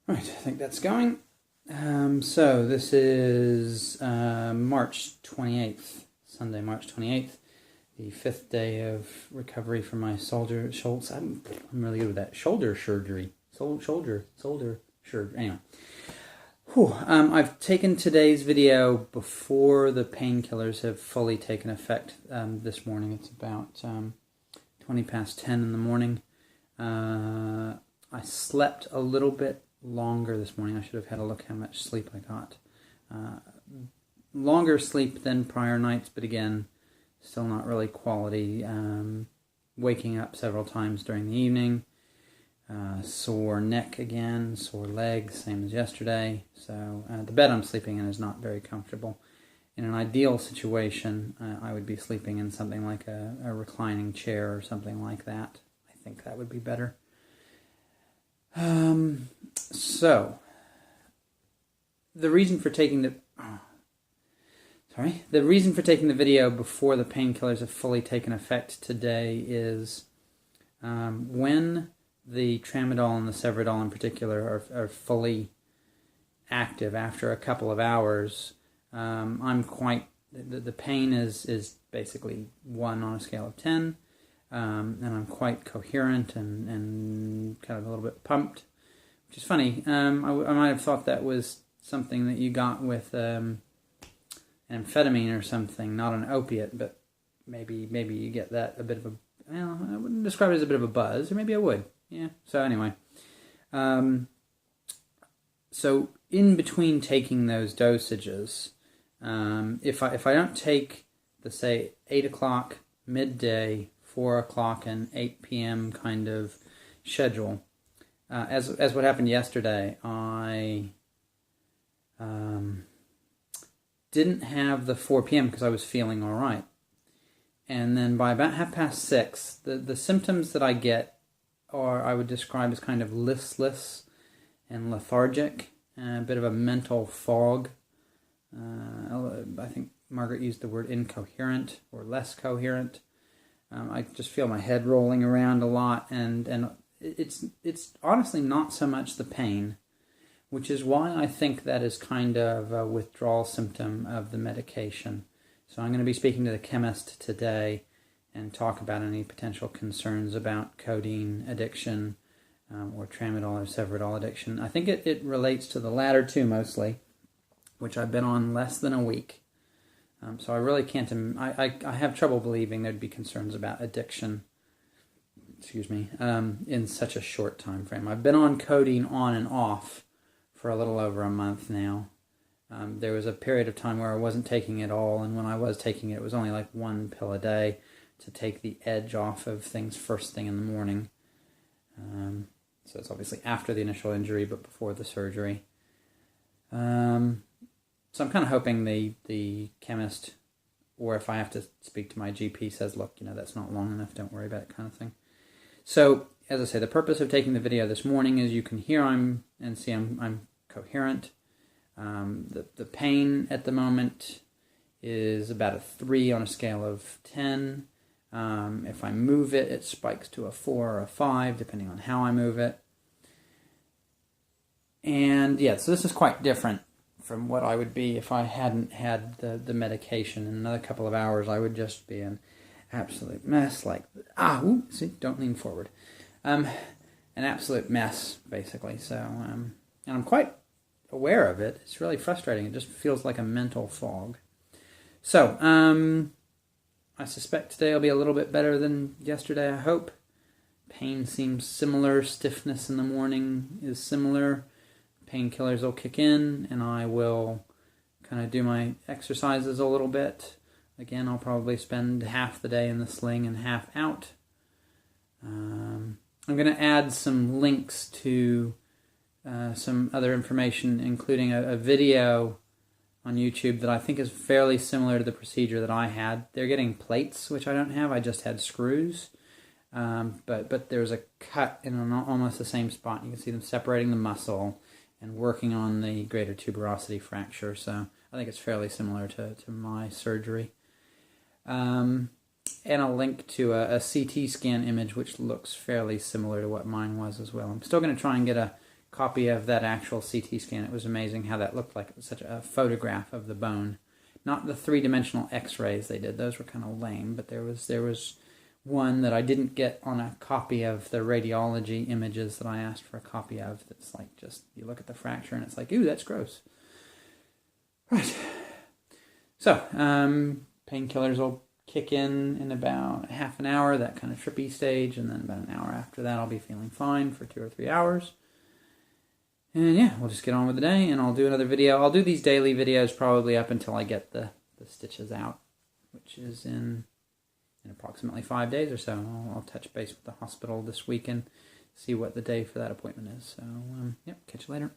Right, I think that's going. So this is March 28th, Sunday, March 28th, the fifth day of recovery from my shoulder. I'm really good with that. Shoulder surgery. Shoulder surgery. Anyway. I've taken today's video before the painkillers have fully taken effect this morning. It's about 20 past 10 in the morning. I slept a little bit longer this morning. I should have had a look how much sleep I got. Longer sleep than prior nights, but again, still not really quality. Waking up several times during the evening. Sore neck again, sore legs, same as yesterday. So the bed I'm sleeping in is not very comfortable. In an ideal situation, I would be sleeping in something like a reclining chair or something like that. I think that would be better. So the reason for taking the video before the painkillers have fully taken effect today is when the tramadol and the Severodol in particular are fully active after a couple of hours. The pain is basically 1 on a scale of 10. And I'm quite coherent and kind of a little bit pumped, which is funny. I might have thought that was something that you got with an amphetamine or something, not an opiate, but maybe you get that a bit of a, well, I wouldn't describe it as a bit of a buzz, or maybe I would. Yeah, so anyway. So in between taking those dosages, if I don't take the, say, 8 o'clock, midday, 4 o'clock, and 8 p.m. kind of schedule, as what happened yesterday, I didn't have the 4 p.m. because I was feeling all right. And then by about 6:30, the symptoms that I get are, I would describe as kind of listless and lethargic, and a bit of a mental fog. I think Margaret used the word incoherent or less coherent. I just feel my head rolling around a lot, and it's honestly not so much the pain, which is why I think that is kind of a withdrawal symptom of the medication. So I'm going to be speaking to the chemist today and talk about any potential concerns about codeine addiction or tramadol or Severodol addiction. I think it relates to the latter two mostly, which I've been on less than a week. So I really can't, I have trouble believing there'd be concerns about addiction, in such a short time frame. I've been on codeine on and off for a little over a month now. There was a period of time where I wasn't taking it all, and when I was taking it, it was only like 1 pill a day to take the edge off of things first thing in the morning. So it's obviously after the initial injury, but before the surgery. So I'm kind of hoping the chemist, or if I have to speak to my GP, says, look, that's not long enough, don't worry about it, kind of thing. So, as I say, the purpose of taking the video this morning is you can hear I'm coherent. The pain at the moment is about a 3 on a scale of 10. If I move it, it spikes to a 4 or a 5, depending on how I move it. And yeah, so this is quite different from what I would be if I hadn't had the medication. In another couple of hours, I would just be an absolute mess, don't lean forward. An absolute mess, basically. So, and I'm quite aware of it. It's really frustrating. It just feels like a mental fog. So, I suspect today will be a little bit better than yesterday, I hope. Pain seems similar. Stiffness in the morning is similar. Painkillers will kick in, and I will kind of do my exercises a little bit. Again, I'll probably spend half the day in the sling and half out. I'm going to add some links to some other information, including a video on YouTube that I think is fairly similar to the procedure that I had. They're getting plates, which I don't have. I just had screws. But there's a cut in almost the same spot. You can see them separating the muscle and working on the greater tuberosity fracture. So I think it's fairly similar to my surgery. And a link to a CT scan image, which looks fairly similar to what mine was as well. I'm still going to try and get a copy of that actual CT scan. It was amazing how that looked like it was such a photograph of the bone. Not the three-dimensional x-rays they did. Those were kind of lame, but there was one that I didn't get on a copy of the radiology images that I asked for a copy of. That's like just, you look at the fracture and it's like, ooh, that's gross. Right. So, painkillers will kick in about half an hour, that kind of trippy stage, and then about an hour after that I'll be feeling fine for 2 or 3 hours. And yeah, we'll just get on with the day, and I'll do another video. I'll do these daily videos probably up until I get the stitches out, which is in approximately 5 days or so. I'll touch base with the hospital this week and see what the day for that appointment is. So, yep, catch you later.